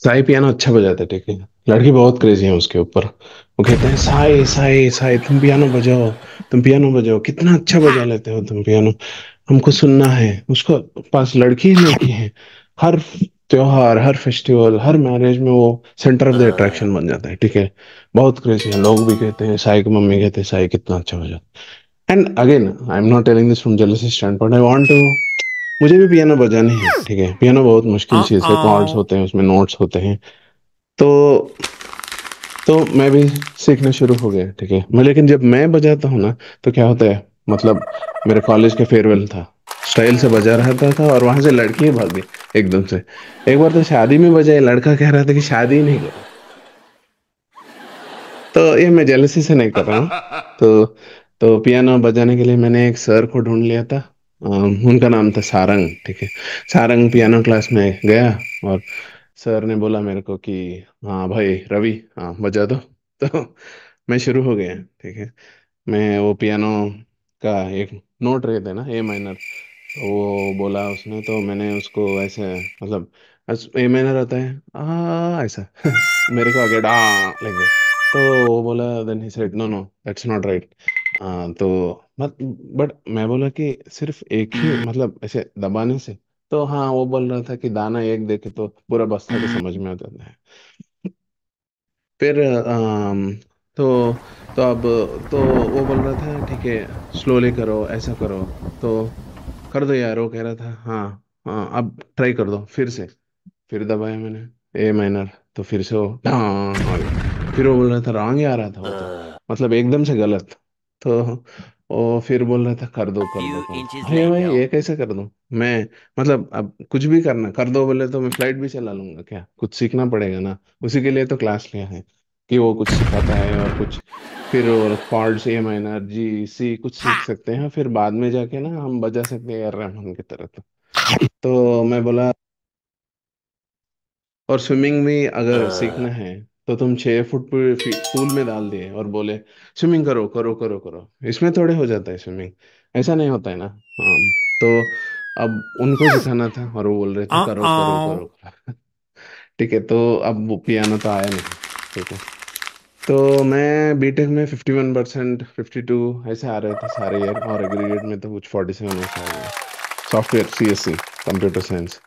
Sai piano अच्छा बजाता है, ठीक है। लड़की बहुत क्रेजी है उसके ऊपर। वो कहते हैं, साई साई साई तुम पियानो बजाओ, तुम पियानो बजाओ, कितना अच्छा बजा लेते हो तुम पियानो, हमको सुनना है। उसको पास लड़की ही लड़की है। हर त्योहार, हर फेस्टिवल, हर मैरिज में वो सेंटर ऑफ द अट्रैक्शन बन जाता है, ठीक है। बहुत क्रेजी है, लोग भी कहते हैं, साई की मम्मी कहते हैं साई कितना अच्छा बजा। And again, I am not telling this from jealousy standpoint, I want to, मुझे भी पियानो बजानी है, ठीक है। पियानो बहुत मुश्किल चीज़ है, कॉर्ड्स Uh-oh. होते हैं उसमें, नोट्स होते हैं। तो मैं भी सीखना शुरू हो गया, ठीक है। मैं, लेकिन जब मैं बजाता हूँ ना, तो क्या होता है, मतलब मेरे कॉलेज का फेयरवेल था, स्टाइल से बजा रहा था और वहां से लड़की ही भाग गई एकदम से। एक बार तो शादी में बजाए, लड़का कह रहा था कि शादी ही नहीं करो। तो ये मैं जेलसी से नहीं कर रहा हूँ। तो पियानो बजाने के लिए मैंने एक सर को ढूंढ लिया था। उनका नाम था सारंग, ठीक है। सारंग पियानो क्लास में गया, और सर ने बोला मेरे को कि हाँ भाई रवि, हाँ बजा दो। तो मैं शुरू हो गया, ठीक है। मैं वो पियानो का एक नोट रहते हैं ना, ए माइनर, तो वो बोला उसने, तो मैंने उसको ऐसे, मतलब ए माइनर होता है ऐसा मेरे को आगे डा, लाइक दैट। तो वो बोला, then he said no no that's not right. तो मत, बट मैं बोला कि सिर्फ एक ही, मतलब ऐसे दबाने से। तो हाँ, वो बोल रहा था कि दाना एक देखे तो पूरा बस्ता के समझ में आ जाता है। फिर तो अब, तो वो बोल रहा था ठीक है, स्लोली करो, ऐसा करो। तो कर दो यार, वो कह रहा था हाँ। हाँ अब ट्राई कर दो फिर से। फिर दबाया मैंने ए माइनर, तो फिर से वो हाँ आ गया। फिर वो बोल रहा था रॉन्ग ही आ रहा था वो तो, मतलब एकदम से गलत। तो वो फिर बोल रहा था कर दो Few करो। inches अरे भाई later. ये कैसे कर दूं मैं, मतलब अब कुछ भी करना कर दो बोले तो मैं फ्लाइट भी चला लूंगा क्या, कुछ सीखना पड़ेगा ना। उसी के लिए तो क्लास लिया है, कि वो कुछ सिखाता है और कुछ। फिर और कॉर्ड्स ए माइनर जी सी कुछ सीख सकते हैं, फिर बाद में जाके ना हम बजा सकते हैं यार रहमान की तरह। तो मैं बोला, और स्विमिंग भी अगर सीखना है, तो तुम 6 फुट पूल में डाल दिए और बोले स्विमिंग करो करो करो करो, इसमें थोड़े हो जाता है स्विमिंग, ऐसा नहीं होता है ना। हाँ। तो अब उनको सिखाना था और वो बोल रहे थे करो करो Uh-oh. करो करो। ठीक है, तो अब वो पियानो तो आया नहीं, ठीक है। तो मैं बीटेक में 51%, 52 ऐसे आ रहे थे सारे ईयर, और एग्रीगेट में तो कुछ 47 ऐसे आ गया। सॉफ्टवेयर सीएससी, कंप्यूटर साइंस,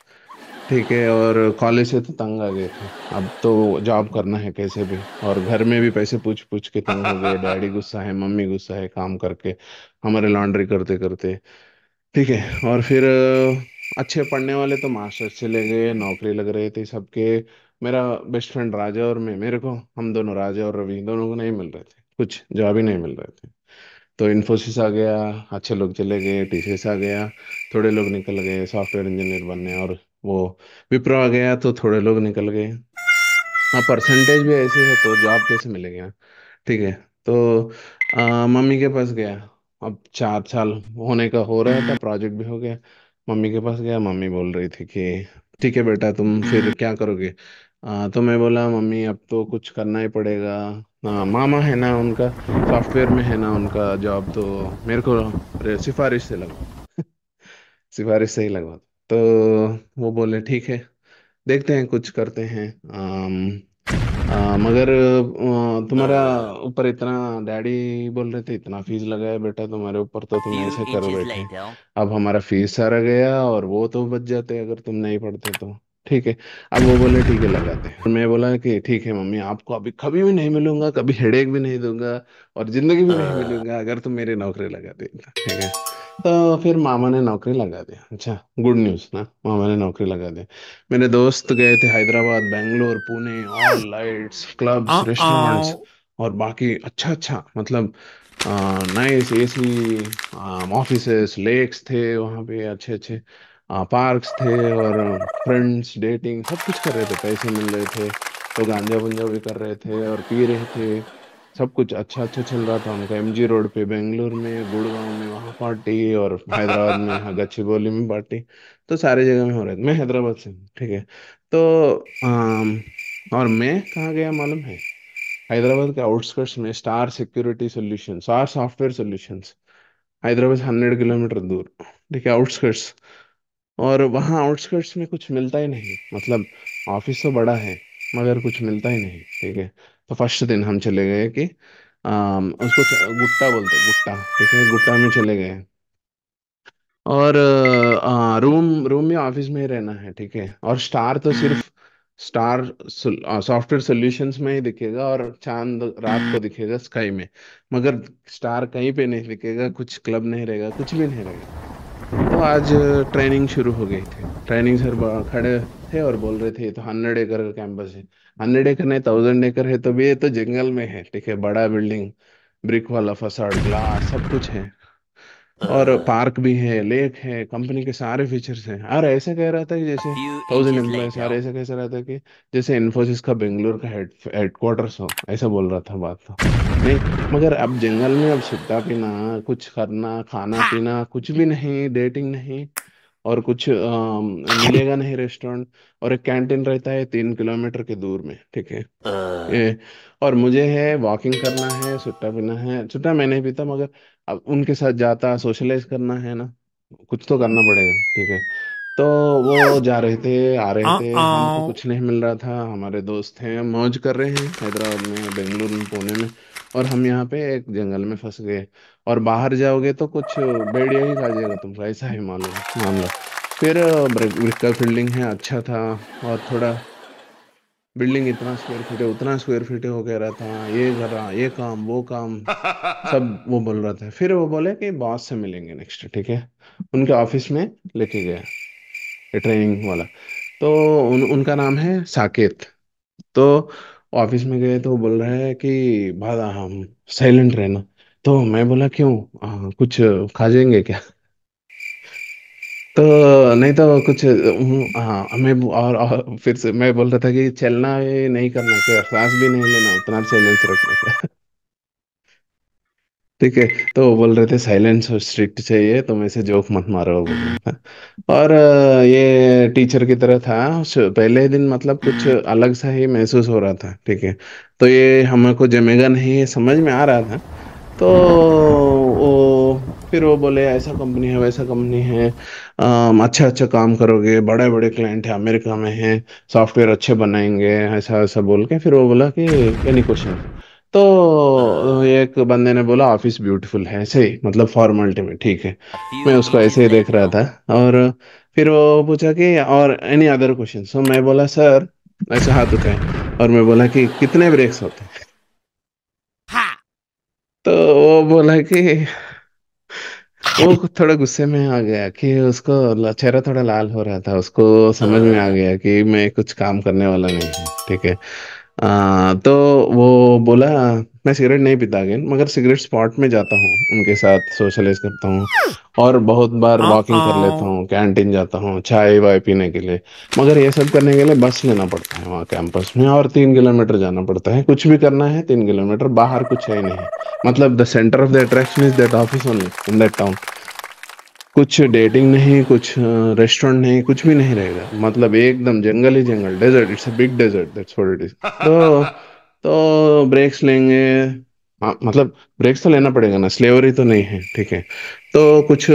ठीक है। और कॉलेज से तो तंग आ गए थे, अब तो जॉब करना है कैसे भी, और घर में भी पैसे पूछ पूछ के तंग हो गए, डैडी गुस्सा है, मम्मी गुस्सा है, काम करके हमारे लॉन्ड्री करते करते, ठीक है। और फिर अच्छे पढ़ने वाले तो मास्टर्स चले गए, नौकरी लग रहे थे सबके। मेरा बेस्ट फ्रेंड राजा और मैं, मेरे को, हम दोनों, राजा और रवि दोनों को नहीं मिल रहे थे, कुछ जॉब ही नहीं मिल रहे थे। तो इन्फोसिस आ गया, अच्छे लोग चले गए, टीसीएस आ गया, थोड़े लोग निकल गए सॉफ्टवेयर इंजीनियर बनने, और वो विप्रो आ गया तो थोड़े लोग निकल गए। हाँ, परसेंटेज भी ऐसे है तो जॉब कैसे मिलेगा, ठीक है। तो मम्मी के पास गया, अब 4 साल होने का हो रहा था, प्रोजेक्ट भी हो गया। मम्मी के पास गया, मम्मी बोल रही थी कि ठीक है बेटा तुम फिर क्या करोगे। तो मैं बोला मम्मी अब तो कुछ करना ही पड़ेगा। मामा है ना उनका, सॉफ्टवेयर में है ना उनका जॉब, तो मेरे को सिफारिश से लगवा, सिफारिश से ही लगवा। तो वो बोले ठीक है, देखते हैं कुछ करते हैं। मगर तुम्हारा ऊपर इतना, डैडी बोल रहे थे इतना फीस लगाया बेटा तुम्हारे ऊपर, तो तुम Few ऐसे कर inches बैठे। later. अब हमारा फीस सारा गया, और वो तो बच जाते अगर तुम नहीं पढ़ते तो, ठीक है। अब वो बोले ठीक है लगाते हैं, मैं बोला कि ठीक है मम्मी, आपको अभी कभी भी नहीं मिलूंगा, कभी हेडेक भी नहीं दूंगा, और जिंदगी भी नहीं मिलूंगा अगर तुम मेरी नौकरी लगा दी तो, ठीक है। तो फिर मामा ने नौकरी लगा दिया, अच्छा, गुड न्यूज़ ना, मामा ने नौकरी लगा दी। मेरे दोस्त गए थे Hyderabad, Bangalore, Pune, all lights, clubs, restaurants, Uh-oh. और बाकी अच्छा अच्छा, मतलब नाइस एसी ऑफिसेस, लेक्स थे वहाँ पे अच्छे अच्छे, पार्क्स थे, और फ्रेंड्स, डेटिंग, सब कुछ कर रहे थे, पैसे मिल रहे थे, तो गांजा बंजा भी कर रहे थे और पी रहे थे। सब कुछ अच्छा अच्छा चल रहा था उनका, एमजी रोड पे, बेंगलोर में, गुड़गांव में वहाँ पार्टी, और हैदराबाद में यहाँ गच्चीबोली में पार्टी। तो सारे जगह में हो रहा है, मैं हैदराबाद से हूँ, ठीक है। तो और मैं कहाँ गया मालूम है, हैदराबाद के आउटस्कर्ट्स में star security solution, star software solutions, Hyderabad से 100 किलोमीटर दूर, ठीक है, आउटस्कर्ट्स। और वहाँ आउटस्कर्ट्स में कुछ मिलता ही नहीं, मतलब ऑफिस तो बड़ा है मगर कुछ मिलता ही नहीं, ठीक है। तो फर्स्ट दिन हम चले गए कि उसको गुट्टा बोलते हैं, गुट्टा, ठीक है, गुट्टा में चले गए। और रूम रूम भी ऑफिस में ही रहना है, ठीक है। और स्टार तो सिर्फ स्टार सॉफ्टवेयर सॉल्यूशंस में ही दिखेगा, और चांद रात को दिखेगा स्काई में, मगर स्टार कहीं पे नहीं दिखेगा, कुछ क्लब नहीं रहेगा, कुछ भी नहीं रहेगा। तो आज ट्रेनिंग शुरू हो गई थी। ट्रेनिंग सर खड़े थे और बोल रहे थे ये तो 100 एकड़ का कैंपस है। 100 एकड़ नहीं, 1000 एकड़ है, तो भी ये तो जंगल में है, ठीक है, बड़ा बिल्डिंग, ब्रिक वाला फसाड, ग्लास, सब कुछ है। और A पार्क भी है, लेक है, कंपनी के सारे फीचर्स हैं। और ऐसे कह रहा था कि जैसे few 1000 एम्प्लॉय, inches सारे later. ऐसे कैसे रहा था कि जैसे इन्फोसिस का बेंगलोर का हेडक्वार्टर्स हो, ऐसा बोल रहा था बात तो। नहीं, मगर अब जंगल में अब सुट्टा पीना, कुछ करना, खाना पीना कुछ भी नहीं, डेटिंग नहीं, और कुछ मिलेगा नहीं रेस्टोरेंट। और एक कैंटीन रहता है 3 किलोमीटर के दूर में, ठीक है। Uh, ये, और मुझे है वॉकिंग करना है, सुट्टा पीना है, सुट्टा मैं नहीं पीता, मगर अब उनके साथ जाता, सोशलाइज करना है ना, कुछ तो करना पड़ेगा, ठीक है। तो वो जा रहे थे, आ रहे थे, हमको uh-oh. कुछ नहीं मिल रहा था। हमारे दोस्त हैं, मौज कर रहे हैं हैदराबाद में, बेंगलुरु में, पुणे में, और हम यहाँ पे एक जंगल में फंस गए। और बाहर जाओगे तो कुछ भेड़िया ही खा जाएगा तुमको, ऐसा ही मालूम मान लो। फिर ब्रिक का फील्डिंग है, अच्छा था। और थोड़ा बिल्डिंग इतना स्क्वायर फीट है, उतना स्क्वायर फीट हो कह रहा था, ये कर रहा, ये काम, वो काम, सब वो बोल रहा था। फिर वो बोले कि बॉस से मिलेंगे नेक्स्ट, ठीक है। उनके ऑफिस में लेके गया, ये ट्रेनिंग वाला। तो उनका नाम है साकेत। तो ऑफिस में गए तो वो बोल रहा है कि भादा हम साइलेंट रहना। तो मैं बोला क्यों, कुछ खा जाएंगे क्या? तो नहीं तो कुछ हाँ मैं फिर से मैं बोल रहा था कि चलना ये नहीं करना क्या, सांस भी नहीं लेना, उतना साइलेंस रखना क्या। ठीक है। तो वो बोल रहे थे साइलेंस और स्ट्रिक्ट चाहिए, तुम ऐसे जोक मत मारो, बोल रहा था। और ये टीचर की तरह था। पहले दिन मतलब कुछ अलग सा ही महसूस हो रहा था, ठीक है। तो ये हमको जमेगा नहीं, ये समझ में आ रहा था। तो वो फिर वो बोले ऐसा कंपनी है, वैसा कंपनी है, अच्छा अच्छा काम करोगे, बड़े बड़े क्लाइंट है, अमेरिका में है, सॉफ्टवेयर अच्छे बनाएंगे, ऐसा ऐसा बोल के फिर वो बोला कि एनी क्वेश्चन। तो Uh, एक बंदे ने बोला ऑफिस ब्यूटीफुल है, ऐसे ही मतलब फॉर्मेलिटी में, ठीक है। a few मैं उसको inches ऐसे ही देख रहा later. था। और फिर वो पूछा कि और एनी अदर क्वेश्चन, तो मैं बोला सर, ऐसे हाथ उठाए, और मैं बोला कि कितने ब्रेक्स होते हैं? Ha! तो वो बोला कि वो थोड़ा गुस्से में आ गया कि उसको चेहरा थोड़ा लाल हो रहा था, उसको समझ में आ Uh, गया कि मैं कुछ काम करने वाला नहीं हूँ, ठीक है। तो वो बोला मैं सिगरेट नहीं पीता अगेन, मगर सिगरेट स्पॉट में जाता हूँ, उनके साथ सोशलाइज करता हूँ, और बहुत बार वॉकिंग कर लेता uh-oh. हूँ, कैंटीन जाता हूँ चाय वाय पीने के लिए। मगर ये सब करने के लिए बस लेना पड़ता है वहाँ कैंपस में, और 3 किलोमीटर जाना पड़ता है, कुछ भी करना है 3 किलोमीटर, बाहर कुछ है ही नहीं। मतलब the centre of the attraction is that office only in that town. कुछ डेटिंग नहीं, कुछ रेस्टोरेंट नहीं, कुछ भी नहीं रहेगा, मतलब एकदम जंगल ही जंगल, desert, it's a big desert, that's what it is. तो ब्रेक्स लेंगे, हाँ, मतलब ब्रेक्स तो लेना पड़ेगा ना, स्लेवरी तो नहीं है, ठीक है। तो कुछ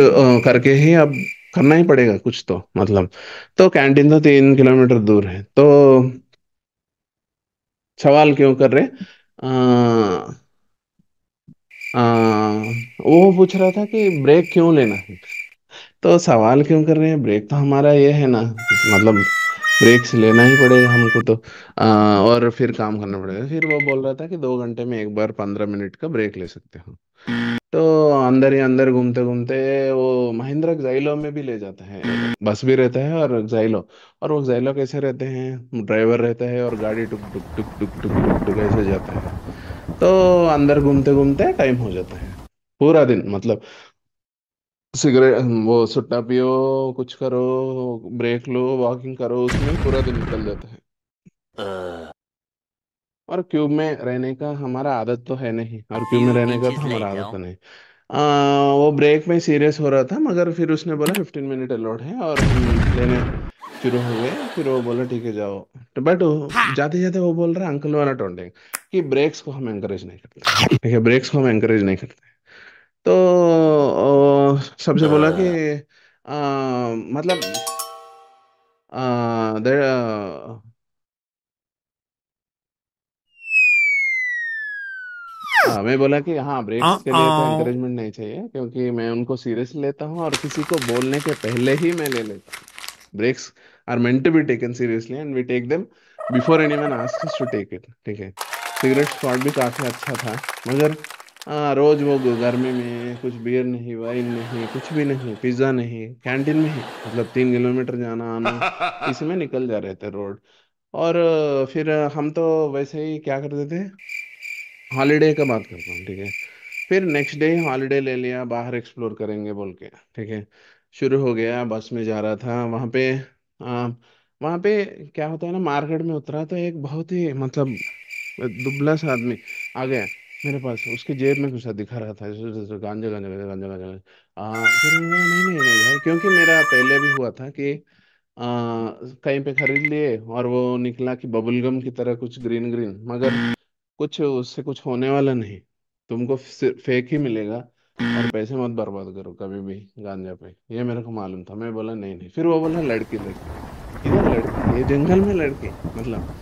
करके ही अब करना ही पड़ेगा कुछ तो, मतलब। तो कैंटीन तो 3 किलोमीटर दूर है। तो सवाल क्यों कर रहे, वो पूछ रहा था कि ब्रेक क्यों लेना है। तो सवाल क्यों कर रहे हैं, ब्रेक तो हमारा ये है ना, मतलब ब्रेक्स लेना ही पड़ेगा हमको तो। और फिर काम करना पड़ेगा। फिर वो बोल रहा था कि 2 घंटे में एक बार 15 मिनट का ब्रेक ले सकते हो। तो अंदर ही अंदर घूमते घूमते वो महिंद्रा एक्साइलो में भी ले जाता है, बस भी रहता है और एक्साइलो। और वो एक्साइलो कैसे रहते हैं, ड्राइवर रहता है और गाड़ी टुक टुक टुक टुक टुक टुक टुक ऐसे जाता है। तो अंदर घूमते घूमते टाइम हो जाता है, पूरा दिन मतलब। सिगरेट, वो सुट्टा पियो, कुछ करो, ब्रेक लो, वॉकिंग करो, उसमें ही पूरा दिन निकल जाता है। Uh, और क्यूब में रहने का हमारा आदत तो है नहीं, a और क्यूब में few रहने का तो inches हमारा आदत तो later. नहीं। वो ब्रेक में सीरियस हो रहा था, मगर फिर उसने बोला 15 मिनट अलाउड है, और हम लेने शुरू हो गए। फिर वो बोला ठीक है जाओ। तो बट Ha! जाते जाते वो बोल रहा है अंकल वाला टोंटिंग, कि ब्रेक्स को हम एंकरेज नहीं करते, ठीक है, ब्रेक्स को हम एंकरेज नहीं करते। तो सबसे बोला कि Uh, मतलब there मैं बोला कि हाँ, ब्रेक्स के लिए तो Uh-oh. एनकरेजमेंट नहीं चाहिए, क्योंकि मैं उनको सीरियसली लेता हूँ और किसी को बोलने के पहले ही मैं ले लेता हूँ। Breaks are meant to be taken seriously and we take them before anyone asks us to take it, ठीक है। सिगरेट स्क्वाड भी काफी अच्छा था, मगर रोज वो गर्मी में कुछ बियर नहीं, वाइन नहीं, कुछ भी नहीं, पिज्जा नहीं, कैंटीन में ही, मतलब 3 किलोमीटर जाना आना, इसी में निकल जा रहे थे रोड। और फिर हम तो वैसे ही क्या करते थे, हॉलीडे का बात करता हूँ, ठीक है। फिर नेक्स्ट डे हॉलीडे ले लिया, बाहर एक्सप्लोर करेंगे बोल के, ठीक है। शुरू हो गया, बस में जा रहा था, आ, वहाँ पे क्या होता है ना, मार्केट में उतरा तो एक बहुत ही मतलब दुबला सा आदमी आ गया मेरे पास, उसकी जेब में कुछ दिखा रहा था, गांजा गांजा गांजा गांजा गांजा। फिर मैं बोला नहीं नहीं नहीं भाई, क्योंकि मेरा पहले भी हुआ था कि कहीं पे खरीद लिए और वो निकला कि बबुलगम की तरह कुछ ग्रीन ग्रीन, मगर कुछ उससे कुछ होने वाला नहीं, तुमको सिर्फ फेक ही मिलेगा। और पैसे मत बर्बाद करो कभी भी गांजा पे, ये मेरे को मालूम था। मैं बोला नहीं नहीं, फिर वो बोला लड़की लड़की, इधर लड़की, ये जंगल में लड़की, मतलब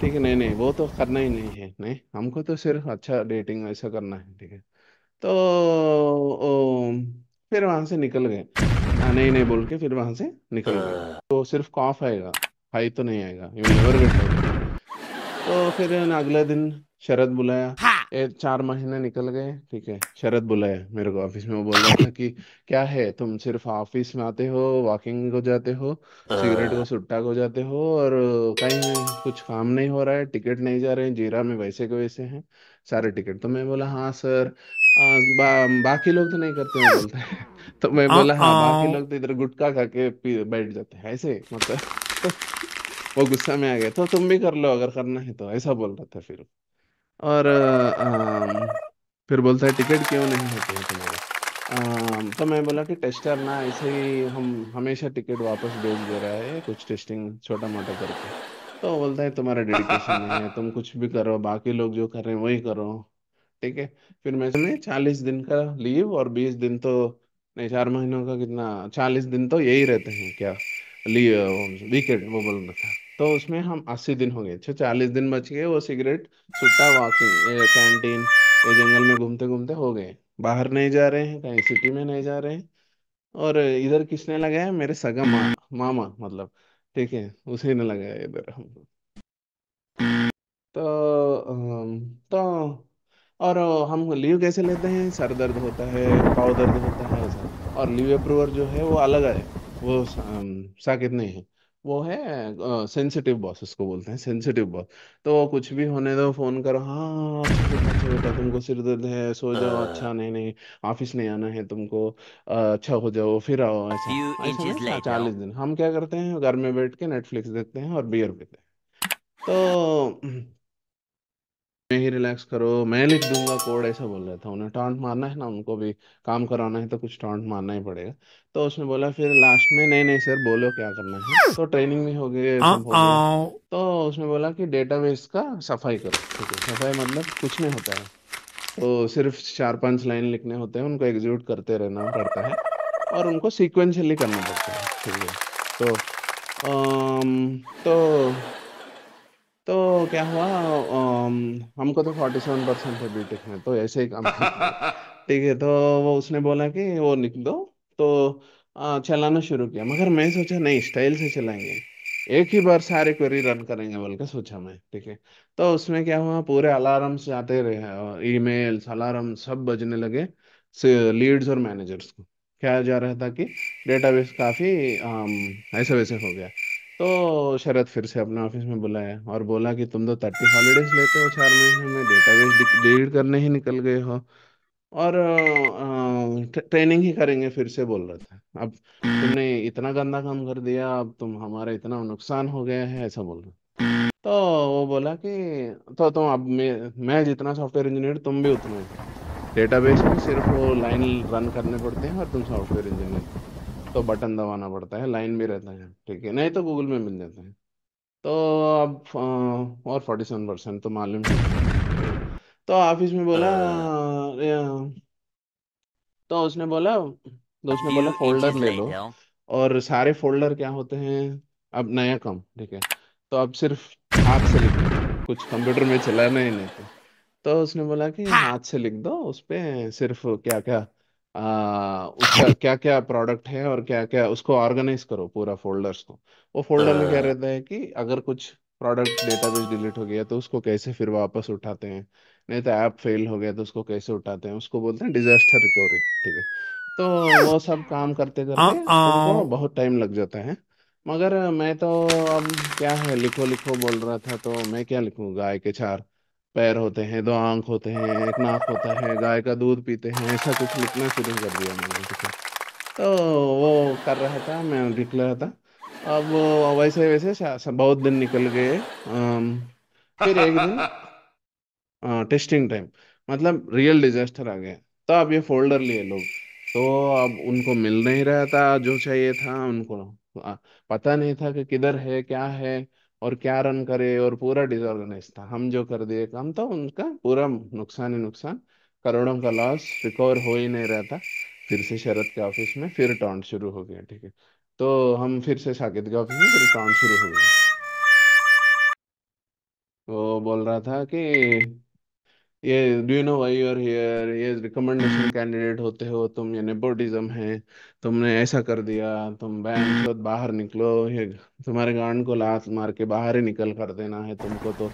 ठीक है, नहीं नहीं वो तो करना ही नहीं है, नहीं हमको तो सिर्फ अच्छा डेटिंग ऐसा करना है, ठीक है। तो फिर वहां से निकल गए, नहीं नहीं बोल के फिर वहां से निकल गए। तो सिर्फ कॉफ आएगा, हाई तो नहीं आएगा, you will never get high. तो फिर न अगले दिन शरद बुलाया, Ha! 4 महीने निकल गए, ठीक है। शरद बुलाया मेरे को ऑफिस में, वो बोल रहा था कि क्या है, तुम सिर्फ ऑफिस में आते हो, वॉकिंग को जाते हो, सिगरेट को सुट्टा को जाते हो, और कहीं कुछ काम नहीं हो रहा है, टिकट नहीं जा रहे हैं, जीरा में वैसे के वैसे हैं सारे टिकट। तो मैं बोला हाँ सर, बाकी लोग तो नहीं करते, मैं बोलता है। तो मैं बोला हाँ, बाकी Uh-oh. लोग तो इधर गुटखा खा के बैठ जाते हैं ऐसे, मतलब तो वो गुस्सा में आ गया, तो तुम भी कर लो अगर करना है तो, ऐसा बोल रहा था फिर। और फिर बोलता है टिकट क्यों नहीं होते हैं तुम्हारे। तो मैं बोला कि टेस्टर ना ऐसे ही हम हमेशा टिकट वापस भेज दे रहा है, कुछ टेस्टिंग छोटा मोटा करके। तो वो बोलता है तुम्हारा डेडिकेशन नहीं है, तुम कुछ भी करो, बाकी लोग जो कर रहे हैं वही करो, ठीक है। फिर मैं 40 दिन का लीव और 20 दिन तो, नहीं 4 महीनों का कितना, 40 दिन तो यही रहते हैं क्या, लीव वीकेंड वो बोल रहा था। तो उसमें हम 80 दिन हो गए, 40 दिन बच गए, वो सिगरेट सुट्टा वॉकिंग, ये कैंटीन, ये जंगल में घूमते घूमते हो गए। बाहर नहीं जा रहे हैं, कहीं सिटी में नहीं जा रहे हैं। और इधर किसने लगाया, मेरे सगा मामा मतलब, ठीक है, उसी ने लगाया इधर हमको। तो तो और हम लीव कैसे लेते हैं, सर दर्द होता है, पाँव दर्द होता है ऐसा। और लीव अप्रूवर जो है वो अलग है, वो साकित नहीं है, वो है सेंसिटिव बॉस, उसको बोलते हैं सेंसिटिव बॉस। तो कुछ भी होने दो, फोन करो, हाँ अच्छा बेटा तुमको सिर दर्द है, सो जाओ, अच्छा नहीं नहीं ऑफिस नहीं आना है तुमको, अच्छा हो जाओ फिर आओ, ऐसा। Few ऐसा में inches later. 40 दिन हम क्या करते हैं, घर में बैठ के नेटफ्लिक्स देखते हैं और बियर पीते हैं। तो मैं ही रिलैक्स करो, मैं लिख दूंगा कोड, ऐसा बोल रहा था। उन्हें टॉन्ट मारना है ना, उनको भी काम कराना है तो कुछ टॉन्ट मारना ही पड़ेगा। तो उसने बोला फिर लास्ट में, नहीं नहीं सर बोलो क्या करना है, तो ट्रेनिंग भी हो गई, सब हो गया। Uh-oh. तो उसने बोला कि डेटाबेस का सफाई करो, ठीक है। सफाई मतलब कुछ नहीं होता है, तो सिर्फ 4-5 लाइन लिखने होते हैं, उनको एग्जीक्यूट करते रहना पड़ता है, और उनको सीक्वेंशियली करना पड़ता है, ठीक है। तो तो क्या हुआ, हमको तो 47% है बीटेक में, तो ऐसे ही काम करते हैं, ठीक है। तो वो उसने बोला कि वो लिख दो। तो चलाना शुरू किया, मगर मैं सोचा नहीं, स्टाइल से चलाएंगे, एक ही बार सारे क्वेरी रन करेंगे बोल के सोचा मैं, ठीक है। तो उसमें क्या हुआ, पूरे अलार्म्स आते रहे, ईमेल्स अलार्म सब बजने लगे, लीड्स और मैनेजर्स को क्या जा रहा था कि डेटाबेस काफी ऐसे वैसे हो गया। तो शरद फिर से अपने ऑफिस में बुलाया और बोला कि तुम तो 30 हॉलीडेज लेते हो 4 महीने में, डेटाबेस डिलीट करने ही निकल गए हो, और ट्रेनिंग ही करेंगे फिर से बोल रहा था। अब तुमने इतना गंदा काम कर दिया, अब तुम हमारा इतना नुकसान हो गया है, ऐसा बोल रहा। तो वो बोला कि तो तुम अब मैं जितना सॉफ्टवेयर इंजीनियर तुम भी उतना ही, डेटाबेस में सिर्फ वो लाइन रन करने पड़ते हैं और तुम सॉफ्टवेयर इंजीनियर, तो बटन दबाना पड़ता है, लाइन भी रहता है, ठीक है, नहीं तो गूगल में मिल जाता है। तो अब और 47% तो मालूम ही है, ठीक है। तो ऑफिस में बोला, तो उसने बोला, A तो उसने बोला few फोल्डर inches ले लो, later. और सारे फोल्डर क्या होते हैं, अब नया काम, ठीक है, तो अब सिर्फ हाथ से लिखना है, कुछ कंप्यूटर में चलाना ही नहीं था। तो उसने बोला कि Ha! हाथ से लिख दो उस पे, सिर्फ क्या क्या उसका क्या क्या प्रोडक्ट है और क्या क्या, उसको ऑर्गेनाइज करो पूरा फोल्डर्स को। वो फोल्डर में क्या रहता है कि अगर कुछ प्रोडक्ट डेटाबेस डिलीट हो गया तो उसको कैसे फिर वापस उठाते हैं, नहीं तो ऐप फेल हो गया तो उसको कैसे उठाते हैं, उसको बोलते हैं डिजास्टर रिकवरी, ठीक है। तो वो सब काम करते करते तुमको Uh-oh. बहुत टाइम लग जाता है। मगर मैं तो अब क्या है, लिखो लिखो बोल रहा था, तो मैं क्या लिखूं, गाय के चार पैर होते हैं, दो आंख होते हैं, एक नाक होता है, गाय का दूध पीते हैं, ऐसा कुछ लिखना शुरू कर दिया मैंने, ठीक है। तो वो कर रहा था, मैं लिख रहा था। अब वैसे वैसे बहुत दिन निकल गए। फिर एक दिन टेस्टिंग टाइम, मतलब रियल डिजास्टर आ गया। तो अब ये फोल्डर लिए लोग, तो अब उनको मिल नहीं रहा था जो चाहिए था उनको, आ, पता नहीं था कि किधर है क्या है और क्या रन करे, और पूरा डिसऑर्गेनाइज था। हम जो कर दिए काम था उनका पूरा नुकसान ही नुकसान, करोड़ों का लॉस, रिकवर हो ही नहीं रहा था। फिर से शरद के ऑफिस में फिर टॉन्ट शुरू हो गया, ठीक है। तो हम फिर से साकेत के ऑफिस में फिर टॉन्ट शुरू हो गया। वो बोल रहा था कि ये do you know why you are here, ये रिकमेंडेशन कैंडिडेट होते हो तुम, ये नेपोटिज्म है, तुमने ऐसा कर दिया, तुम बैन चोद बाहर निकलो, ये तुम्हारे गांड को लात मार के बाहर ही निकल कर देना है तुमको तो,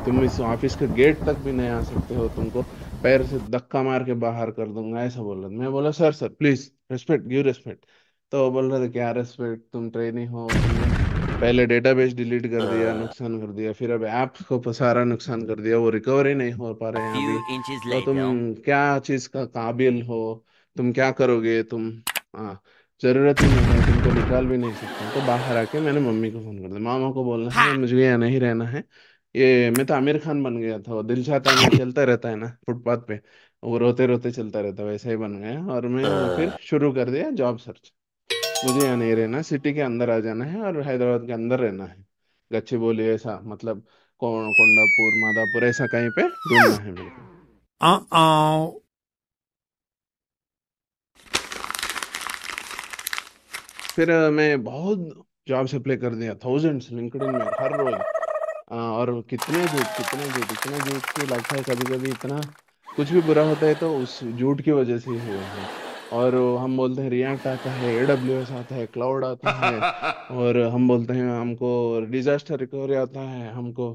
तुम इस ऑफिस के गेट तक भी नहीं आ सकते हो, तुमको पैर से धक्का मार के बाहर कर दूंगा, ऐसा बोल रहा था। मैं बोला sir sir please respect, give respect. तो वो बोल रहे थे क्या रेस्पेक्ट, तुम ट्रेनी हो, तुमने पहले डेटाबेस डिलीट कर दिया, A नुकसान कर दिया, फिर अब ऐप को सारा नुकसान कर दिया, वो रिकवरी नहीं हो पा रहे हैं अभी। few inches तो तुम later. क्या चीज का काबिल हो, तुम क्या करोगे तुम, हाँ, जरूरत ही नहीं है, तुमको निकाल भी नहीं सकते हैं। तो बाहर आके मैंने मम्मी को फोन कर दिया, मामा को बोलना है Ha! मुझे यहाँ नहीं रहना है। ये मैं तो आमिर खान बन गया था, वो दिल चाहता है मैं चलता रहता है ना फुटपाथ पे, वो रोते रोते चलता रहता, वैसा ही बन गया। और मैं फिर Uh, शुरू कर दिया जॉब सर्च। मुझे यहाँ नहीं रहना, सिटी के अंदर आ जाना है और हैदराबाद के अंदर रहना है, गच्चीबोली ऐसा, मतलब कोंडापुर मादापुर ऐसा कहीं पे ढूंढना है मेरे को। uh-oh. फिर मैं बहुत जॉब्स अप्लाई कर दिया, थाउजेंड्स लिंक्डइन में हर रोज। और कितने झूठ की लगता है कभी कभी, इतना कुछ भी बुरा होता है तो उस झूठ की वजह से ही हुआ है। और हम बोलते हैं रिएक्ट आता है, एडब्ल्यूएस आता है, क्लाउड आता है, और हम बोलते हैं हमको डिजास्टर रिकवरी आता है, हमको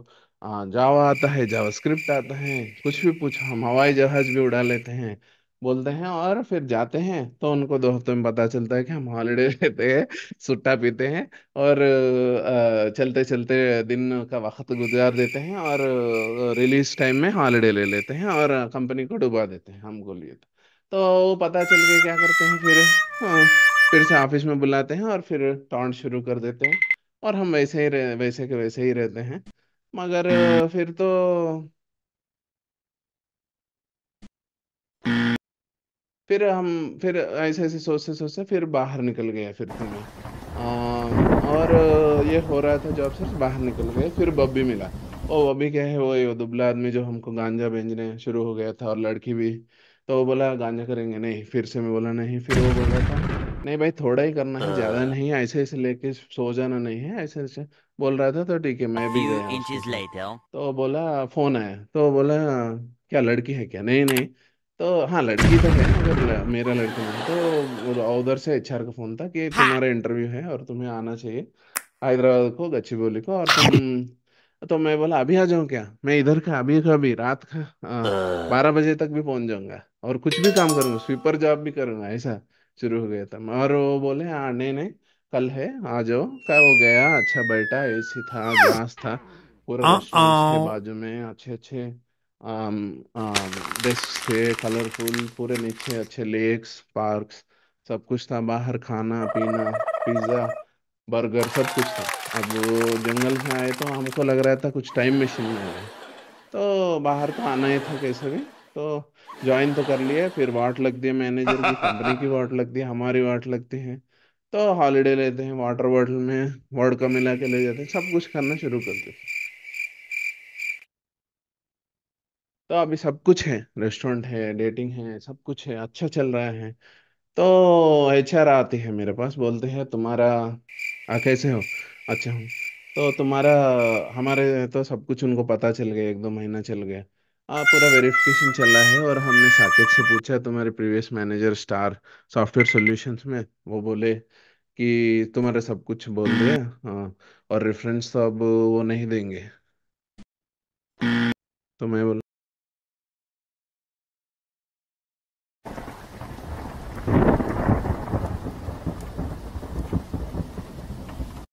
जावा आता है, जावा स्क्रिप्ट आता है, कुछ भी पूछो, हम हवाई जहाज भी उड़ा लेते हैं बोलते हैं। और फिर जाते हैं तो उनको 2 हफ्ते में पता चलता है कि हम हॉलीडे लेते हैं, सुट्टा पीते हैं, और चलते चलते दिन का वक्त गुजार देते हैं, और रिलीज टाइम में हॉलीडे ले लेते हैं और कंपनी को डुबा देते हैं हमको लिए। तो वो पता चल के क्या करते हैं फिर, हाँ, फिर से ऑफिस में बुलाते हैं और फिर टॉन्ट शुरू कर देते हैं। और हम वैसे के वैसे ही रहते हैं। मगर फिर तो फिर ऐसे ऐसे सोचते सोचते फिर बाहर निकल गए, फिर तो मैं और ये हो रहा था जॉब सर्च, बाहर निकल गए, फिर बब्बी मिला। ओ बब्बी क्या है, वो दुबला आदमी जो हमको गांजा बेचने शुरू हो गया था, और लड़की भी। तो वो बोला गांजा करेंगे नहीं, फिर से मैं बोला नहीं, फिर वो बोल रहा था नहीं भाई थोड़ा ही करना है, ज्यादा Uh, नहीं है, ऐसे ऐसे लेके सो जाना नहीं है, ऐसे ऐसे बोल रहा था। तो ठीक है, मैं भी few गया उसके inches साथ। later. तो बोला फोन आया, तो बोला क्या लड़की है क्या, नहीं नहीं। तो हाँ लड़की तो है मगर मेरा लड़की नहीं है। तो उधर से एचआर का फोन था कि Ha! तुम्हारा इंटरव्यू है और तुम्हें आना चाहिए हैदराबाद को, गच्चीबोली को, और तुम। तो मैं बोला अभी आ जाऊँ क्या, मैं इधर का अभी का अभी रात का आ, Uh, 12 बजे तक भी पहुंच जाऊंगा और कुछ भी काम करूंगा, स्वीपर जॉब भी करूंगा, ऐसा शुरू हो गया था। और वो बोले हाँ नहीं नहीं कल है आ जाओ। क्या हो गया, अच्छा बैठा, एसी था, ग्लास था, पूरे रेस्टोरेंट्स थे uh-oh. बाजू में, अच्छे अच्छे डेस्क थे कलरफुल, पूरे नीचे अच्छे लेक्स पार्क्स, सब कुछ था बाहर, खाना पीना, पिज्ज़ा बर्गर सब कुछ था। अब वो जंगल से आए तो हमको लग रहा था कुछ टाइम मशीन में आ गए। तो बाहर तो आना ही था कैसे भी। तो ज्वाइन तो कर लिया, फिर वाट लग दी मैनेजर की, कंपनी की वाट लग दी, हमारी वाट लगती है। तो हॉलीडे लेते हैं, वाटर बॉटल में वर्ड का मिला के ले जाते हैं, सब कुछ करना शुरू कर देते हैं। तो अभी सब कुछ है, रेस्टोरेंट है, डेटिंग है, सब कुछ है, अच्छा चल रहा है। तो एचआर आती है मेरे पास, बोलते हैं तुम्हारा कैसे हो? अच्छा हूँ। तो तुम्हारा, हमारे तो सब कुछ उनको पता चल गया, 1-2 महीना चल गया। पूरा वेरिफिकेशन चला है, और हमने साकेत से पूछा तुम्हारे previous manager star software solutions में, वो बोले कि तुम्हारे सब कुछ बोल दिया। हाँ। और रेफरेंस तो अब वो नहीं देंगे। तो मैं बोला